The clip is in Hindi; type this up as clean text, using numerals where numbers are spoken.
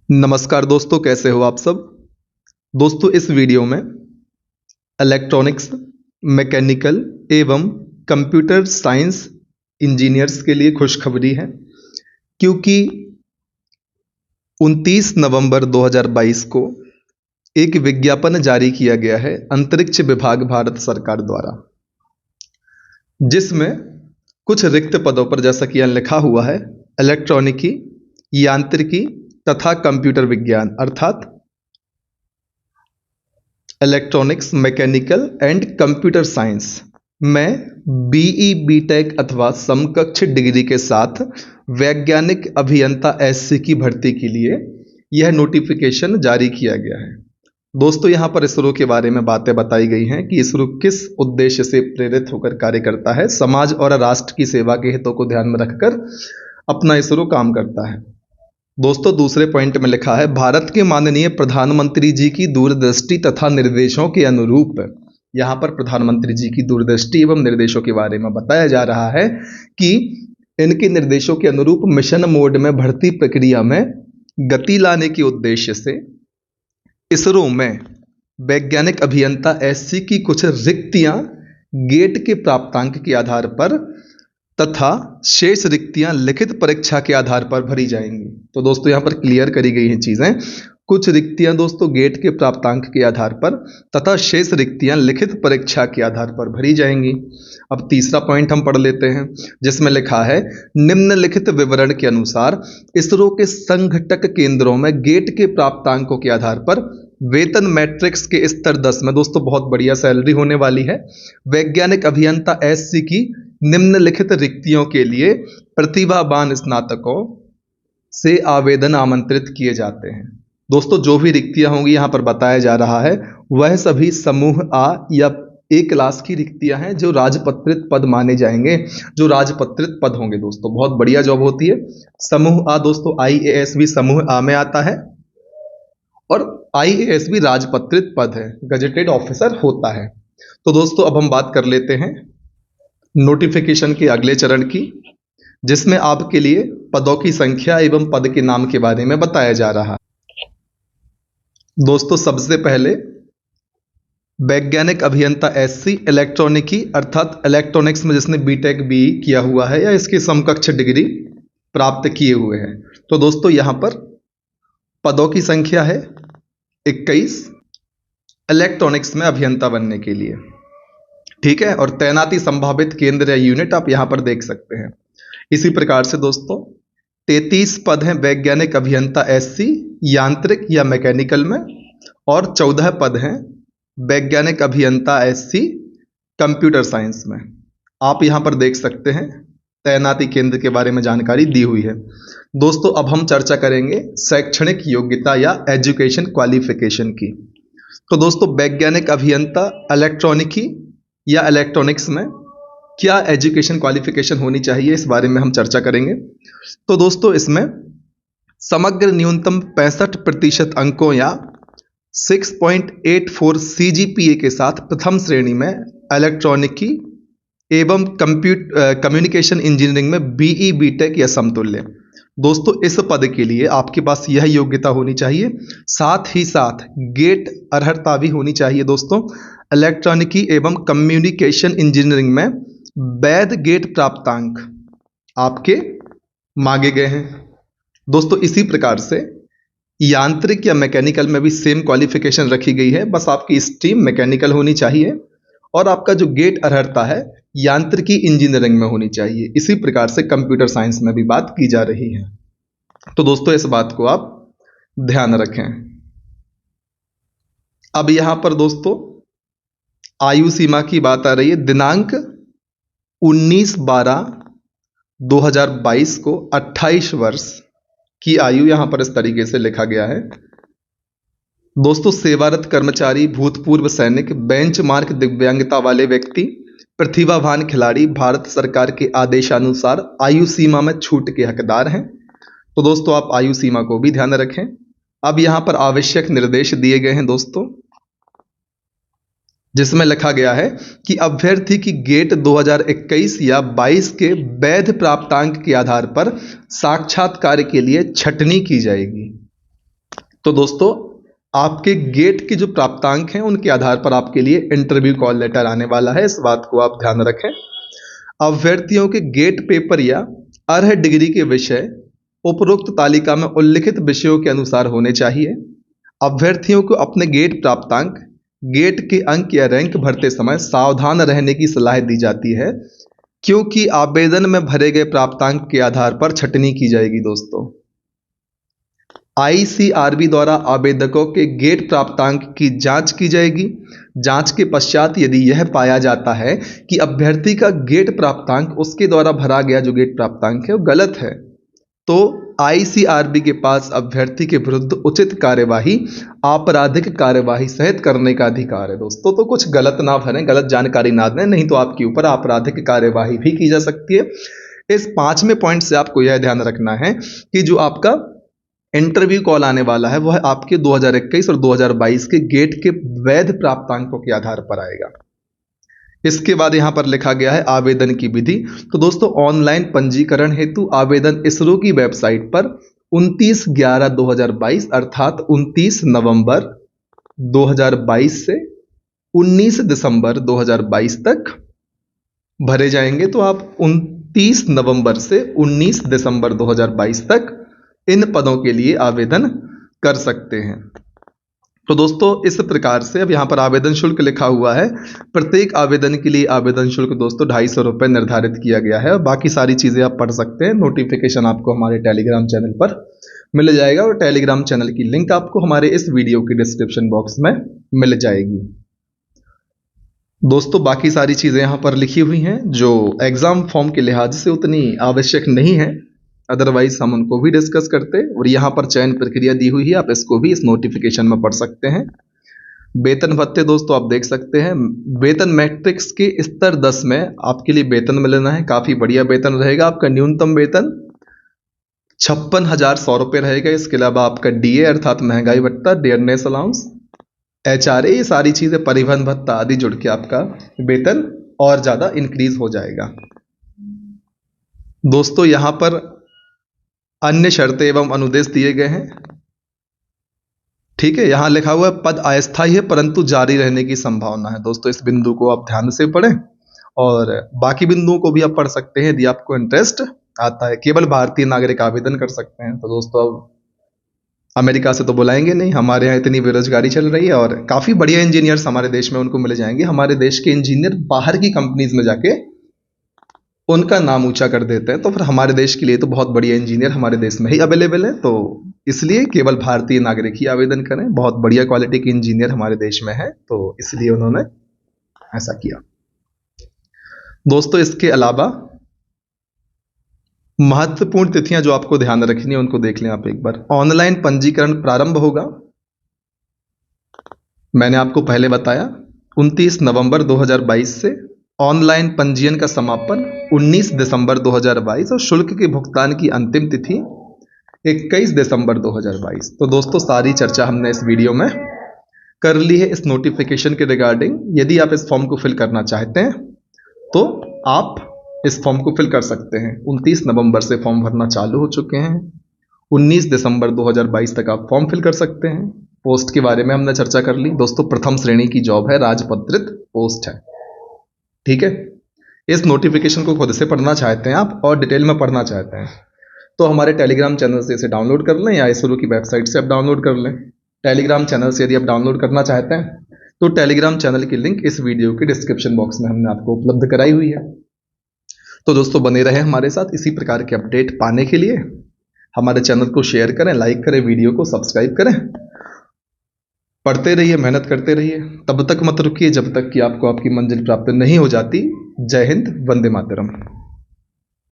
नमस्कार दोस्तों, कैसे हो आप सब। दोस्तों इस वीडियो में इलेक्ट्रॉनिक्स, मैकेनिकल एवं कंप्यूटर साइंस इंजीनियर्स के लिए खुशखबरी है, क्योंकि 29 नवंबर 2022 को एक विज्ञापन जारी किया गया है अंतरिक्ष विभाग भारत सरकार द्वारा, जिसमें कुछ रिक्त पदों पर, जैसा कि यहाँ लिखा हुआ है, इलेक्ट्रॉनिकी, यांत्रिकी तथा कंप्यूटर विज्ञान अर्थात electronics, mechanical and computer science में बीई, बीटेक अथवा समकक्ष डिग्री के साथ वैज्ञानिक अभियंता एससी की भर्ती के लिए यह नोटिफिकेशन जारी किया गया है। दोस्तों यहाँ पर इसरो के बारे में बातें बताई गई हैं कि इसरो किस उद्देश्य से प्रेरित होकर कार्य करता है। समाज और राष्ट्र की सेवा के हितों को ध्यान में रखकर अपना इसरो काम करता है। दोस्तों दूसरे पॉइंट में लिखा है, भारत के माननीय प्रधानमंत्री जी की दूरदृष्टि तथा निर्देशों के अनुरूप, यहाँ पर प्रधानमंत्री जी की दूरदृष्टि एवं निर्देशों के बारे में बताया जा रहा है कि इनके निर्देशों के अनुरूप मिशन मोड में भर्ती प्रक्रिया में गति लाने के उद्देश्य से इसरो में वैज्ञानिक अभियंता एससी की कुछ रिक्तियां गेट के प्राप्तांक के आधार पर तथा शेष रिक्तियां लिखित परीक्षा के आधार पर भरी जाएंगी। तो दोस्तों यहाँ पर क्लियर करी गई हैं चीजें। कुछ रिक्तियां दोस्तों गेट के प्राप्तांक के आधार पर तथा शेष रिक्तियां लिखित परीक्षा के आधार पर भरी जाएंगी। अब तीसरा पॉइंट हम पढ़ लेते हैं, जिसमें लिखा है, निम्नलिखित विवरण के अनुसार इसरो के संघटक केंद्रों में गेट के प्राप्तांकों के आधार पर वेतन मैट्रिक्स के स्तर 10 में, दोस्तों बहुत बढ़िया सैलरी होने वाली है, वैज्ञानिक अभियंता एससी की निम्नलिखित रिक्तियों के लिए प्रतिभावान स्नातकों से आवेदन आमंत्रित किए जाते हैं। दोस्तों जो भी रिक्तियां होंगी यहाँ पर बताया जा रहा है वह सभी समूह आ या ए क्लास की रिक्तियां हैं जो राजपत्रित पद माने जाएंगे, जो राजपत्रित पद होंगे। दोस्तों बहुत बढ़िया जॉब होती है। समूह आ दोस्तों आईएएस भी समूह आ में आता है और आईएएस भी राजपत्रित पद है, गजेटेड ऑफिसर होता है। तो दोस्तों अब हम बात कर लेते हैं नोटिफिकेशन के अगले चरण की, जिसमें आपके लिए पदों की संख्या एवं पद के नाम के बारे में बताया जा रहा है। दोस्तों सबसे पहले वैज्ञानिक अभियंता एससी इलेक्ट्रॉनिकी अर्थात इलेक्ट्रॉनिक्स में जिसने बीटेक बी किया हुआ है या इसकी समकक्ष डिग्री प्राप्त किए हुए हैं। तो दोस्तों यहां पर पदों की संख्या है 21 इलेक्ट्रॉनिक्स में अभियंता बनने के लिए, ठीक है। और तैनाती संभावित केंद्र या यूनिट आप यहां पर देख सकते हैं। इसी प्रकार से दोस्तों 33 पद हैं वैज्ञानिक अभियंता एससी यांत्रिक या मैकेनिकल में, और 14 पद हैं वैज्ञानिक अभियंता एससी कंप्यूटर साइंस में। आप यहां पर देख सकते हैं तैनाती केंद्र के बारे में जानकारी दी हुई है। दोस्तों अब हम चर्चा करेंगे शैक्षणिक योग्यता या एजुकेशन क्वालिफिकेशन की। तो दोस्तों वैज्ञानिक अभियंता इलेक्ट्रॉनिकी या इलेक्ट्रॉनिक्स में क्या एजुकेशन क्वालिफिकेशन होनी चाहिए, इस बारे में हम चर्चा करेंगे। तो दोस्तों इसमें समग्र न्यूनतम 65% अंकों या 6.84 सीजीपीए के साथ प्रथम श्रेणी में इलेक्ट्रॉनिकी एवं कम्युनिकेशन इंजीनियरिंग में बीई, बीटेक या समतुल्य। दोस्तों इस पद के लिए आपके पास यह योग्यता होनी चाहिए, साथ ही साथ गेट अर्हता भी होनी चाहिए। दोस्तों इलेक्ट्रॉनिकी एवं कम्युनिकेशन इंजीनियरिंग में वैध गेट प्राप्तांक आपके मांगे गए हैं। दोस्तों इसी प्रकार से यांत्रिक या मैकेनिकल में भी सेम क्वालिफिकेशन रखी गई है, बस आपकी स्ट्रीम मैकेनिकल होनी चाहिए और आपका जो गेट अर्हता है यांत्रिकी इंजीनियरिंग में होनी चाहिए। इसी प्रकार से कंप्यूटर साइंस में भी बात की जा रही है। तो दोस्तों इस बात को आप ध्यान रखें। अब यहां पर दोस्तों आयु सीमा की बात आ रही है। दिनांक 19/12/2022 को 28 वर्ष की आयु यहां पर इस तरीके से लिखा गया है। दोस्तों सेवारत कर्मचारी, भूतपूर्व सैनिक, बेंचमार्क दिव्यांगता वाले व्यक्ति, प्रतिभावान खिलाड़ी भारत सरकार के आदेशानुसार आयु सीमा में छूट के हकदार हैं। तो दोस्तों आप आयु सीमा को भी ध्यान रखें। अब यहां पर आवश्यक निर्देश दिए गए हैं दोस्तों, जिसमें लिखा गया है कि अभ्यर्थी की गेट 2021 या 22 के वैध प्राप्तांक के आधार पर साक्षात्कार के लिए छटनी की जाएगी। तो दोस्तों, आपके गेट के जो प्राप्तांक हैं उनके आधार पर आपके लिए इंटरव्यू कॉल लेटर आने वाला है, इस बात को आप ध्यान रखें। अभ्यर्थियों के गेट पेपर या अर्ह डिग्री के विषय उपरोक्त तालिका में उल्लिखित विषयों के अनुसार होने चाहिए। अभ्यर्थियों को अपने गेट प्राप्तांक, गेट के अंक या रैंक भरते समय सावधान रहने की सलाह दी जाती है, क्योंकि आवेदन में भरे गए प्राप्तांक के आधार पर छंटनी की जाएगी। दोस्तों, आईसीआरबी द्वारा आवेदकों के गेट प्राप्तांक की जांच की जाएगी। जांच के पश्चात यदि यह पाया जाता है कि अभ्यर्थी का गेट प्राप्तांक, उसके द्वारा भरा गया जो गेट प्राप्तांक है वो गलत है, तो आईसीआरबी के पास अभ्यर्थी के विरुद्ध उचित कार्यवाही, आपराधिक कार्यवाही सहित करने का अधिकार है। दोस्तों, तो कुछ गलत ना भरें, गलत जानकारी ना दें, नहीं तो आपके ऊपर आपराधिक कार्यवाही भी की जा सकती है। इस 5वें पॉइंट से आपको यह ध्यान रखना है कि जो आपका इंटरव्यू कॉल आने वाला है वह आपके 2021 और 2022 के गेट के वैध प्राप्तांकों के आधार पर आएगा। इसके बाद यहां पर लिखा गया है आवेदन की विधि। तो दोस्तों, ऑनलाइन पंजीकरण हेतु आवेदन इसरो की वेबसाइट पर 29/11/2022 अर्थात 29 नवंबर 2022 से 19 दिसंबर 2022 तक भरे जाएंगे। तो आप 29 नवंबर से 19 दिसंबर 2022 तक इन पदों के लिए आवेदन कर सकते हैं। तो दोस्तों, इस प्रकार से अब यहाँ पर आवेदन शुल्क लिखा हुआ है। प्रत्येक आवेदन के लिए आवेदन शुल्क दोस्तों 250 रुपये निर्धारित किया गया है। और बाकी सारी चीज़ें आप पढ़ सकते हैं। नोटिफिकेशन आपको हमारे टेलीग्राम चैनल पर मिल जाएगा और टेलीग्राम चैनल की लिंक आपको हमारे इस वीडियो की डिस्क्रिप्शन बॉक्स में मिल जाएगी। दोस्तों, बाकी सारी चीज़ें यहाँ पर लिखी हुई हैं जो एग्ज़ाम फॉर्म के लिहाज से उतनी आवश्यक नहीं है, अदरवाइज हम उनको भी डिस्कस करते। और यहाँ पर चयन प्रक्रिया दी हुई है, आप इसको भी इस नोटिफिकेशन में पढ़ सकते हैं। वेतन भत्ते दोस्तों आप देख सकते हैं। वेतन मैट्रिक्स के स्तर 10 में आपके लिए वेतन मिलना है। काफ़ी बढ़िया वेतन रहेगा। आपका न्यूनतम वेतन 56,100 रुपये रहेगा। इसके अलावा आपका डीए अर्थात महंगाई भत्ता, डियरनेस अलाउंस, एचआरए, ये सारी चीज़ें, परिवहन भत्ता आदि जुड़ के आपका वेतन और ज़्यादा इंक्रीज हो जाएगा। दोस्तों, यहाँ पर अन्य शर्तें एवं अनुदेश दिए गए हैं। ठीक है, यहां लिखा हुआ है पद अस्थायी है परंतु जारी रहने की संभावना है। दोस्तों, इस बिंदु को आप ध्यान से पढ़ें और बाकी बिंदुओं को भी आप पढ़ सकते हैं यदि आपको इंटरेस्ट आता है। केवल भारतीय नागरिक आवेदन कर सकते हैं। तो दोस्तों, अब अमेरिका से तो बुलाएंगे नहीं, हमारे यहाँ इतनी बेरोजगारी चल रही है और काफ़ी बढ़िया इंजीनियर्स हमारे देश में उनको मिल जाएंगे। हमारे देश के इंजीनियर बाहर की कंपनीज में जाके उनका नाम ऊंचा कर देते हैं, तो फिर हमारे देश के लिए तो बहुत बढ़िया इंजीनियर हमारे देश में ही अवेलेबल है। तो इसलिए केवल भारतीय नागरिक ही आवेदन करें। बहुत बढ़िया क्वालिटी के इंजीनियर हमारे देश में है, तो इसलिए उन्होंने ऐसा किया। दोस्तों, इसके अलावा महत्वपूर्ण तिथियां जो आपको ध्यान रखनी है उनको देख लें आप एक बार। ऑनलाइन पंजीकरण प्रारंभ होगा, मैंने आपको पहले बताया, 29 नवंबर 2022 से। ऑनलाइन पंजीयन का समापन 19 दिसंबर 2022 और शुल्क के भुगतान की अंतिम तिथि 21 दिसंबर 2022। तो दोस्तों, सारी चर्चा हमने इस वीडियो में कर ली है इस नोटिफिकेशन के रिगार्डिंग। यदि आप इस फॉर्म को फिल करना चाहते हैं तो आप इस फॉर्म को फिल कर सकते हैं। 29 नवंबर से फॉर्म भरना चालू हो चुके हैं। 19 दिसंबर 2022 तक आप फॉर्म फिल कर सकते हैं। पोस्ट के बारे में हमने चर्चा कर ली। दोस्तों, प्रथम श्रेणी की जॉब है, राजपत्रित पोस्ट है। ठीक है, इस नोटिफिकेशन को खुद से पढ़ना चाहते हैं आप और डिटेल में पढ़ना चाहते हैं तो हमारे टेलीग्राम चैनल से इसे डाउनलोड कर लें या इसरो की वेबसाइट से आप डाउनलोड कर लें। टेलीग्राम चैनल से यदि आप डाउनलोड करना चाहते हैं तो टेलीग्राम चैनल की लिंक इस वीडियो के डिस्क्रिप्शन बॉक्स में हमने आपको उपलब्ध कराई हुई है। तो दोस्तों, बने रहें हमारे साथ। इसी प्रकार के अपडेट पाने के लिए हमारे चैनल को शेयर करें, लाइक करें, वीडियो को सब्सक्राइब करें। पढ़ते रहिए, मेहनत करते रहिए। तब तक मत रुकिए जब तक कि आपको आपकी मंजिल प्राप्त नहीं हो जाती। जय हिंद, वंदे मातरम।